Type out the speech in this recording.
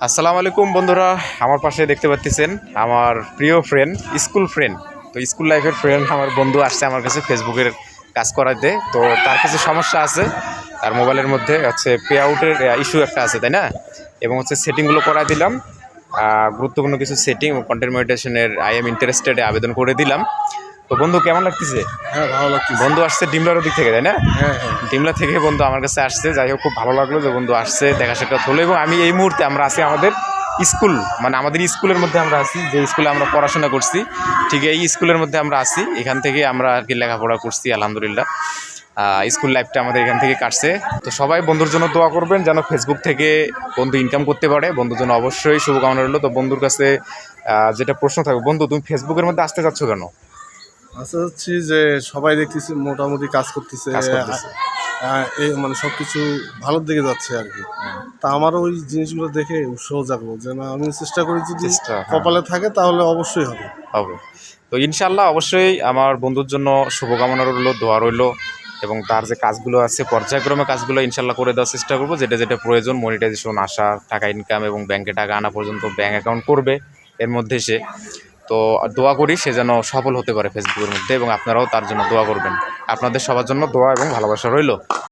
আসসালামু আলাইকুম বন্ধুরা, আমার পাশে দেখতে পাচ্ছেন আমার প্রিয় ফ্রেন্ড, স্কুল ফ্রেন্ড। তো স্কুল লাইফের ফ্রেন্ড আমার বন্ধু আসছে আমার কাছে ফেসবুকের কাজ করাতে। তো তার কিছু সমস্যা আছে, তার মোবাইলের মধ্যে হচ্ছে পে আউটের ইস্যু একটা আছে, তাই না? এবং হচ্ছে সেটিংগুলো করাই দিলাম, গুরুত্বপূর্ণ কিছু সেটিং ও কন্টেন্ট মনিটাইজেশনের আই এম ইন্টারেস্টেড আবেদন করে দিলাম। তো বন্ধু কেমন লাগতেছে? হ্যাঁ, ভালো লাগতেছে। বন্ধু আসছে ডিমলার দিক থেকে, তাই না? হ্যাঁ, হ্যাঁ। ডিমলা থেকে বন্ধু আমার কাছে আসছে। যাই হোক, খুব ভালো লাগলো যে বন্ধু আসছে, দেখা সাক্ষাৎ হলো। এবং আমি এই মুহূর্তে আমরা আছি আমাদের স্কুল, মানে আমাদের স্কুলের মধ্যে আমরা আছি, যে স্কুলে আমরা পড়াশোনা করছি, ঠিক এই স্কুলের মধ্যে আমরা আছি। এখান থেকে আমরা আর কি লেখাপড়া করছি, আলহামদুলিল্লাহ। স্কুল লাইফটা আমাদের এখান থেকে কাটছে। তো সবাই বন্ধুর জন্য দোয়া করবেন যেন ফেসবুক থেকে বন্ধু ইনকাম করতে পারে। বন্ধুর জন্য অবশ্যই শুভকামনা রইল। তো বন্ধুর কাছে যেটা প্রশ্ন থাকবে, বন্ধু তুমি ফেসবুকের মধ্যে আসতে চাচ্ছ কেন? আশা করছি যে সবাই দেখতেছি মোটামুটি কাজ করতেছে, এই মানে সব কিছু ভালোর দিকে যাচ্ছে আর কি। তা আমারও ওই জিনিসগুলো দেখে উৎসাহ জাগলো যে না, আমি চেষ্টা করি, যদি কপালে থাকে তাহলে অবশ্যই হবে। তো ইনশাল্লাহ অবশ্যই আমার বন্ধুর জন্য শুভকামনা রইল, দোয়া রইল। এবং তার যে কাজগুলো আছে পর্যায়ক্রমে কাজগুলো ইনশাল্লাহ করে দেওয়ার চেষ্টা করবো। যেটা যেটা প্রয়োজন, মনিটাইজেশন আসা, টাকা ইনকাম এবং ব্যাংকে টাকা আনা পর্যন্ত ব্যাংক অ্যাকাউন্ট করবে এর মধ্যে সে। তো দোয়া করি সে যেন সফল হতে পারে ফেসবুকের মধ্যে, এবং আপনারাও তার জন্য দোয়া করবেন। আপনাদের সবার জন্য দোয়া এবং ভালোবাসা রইল।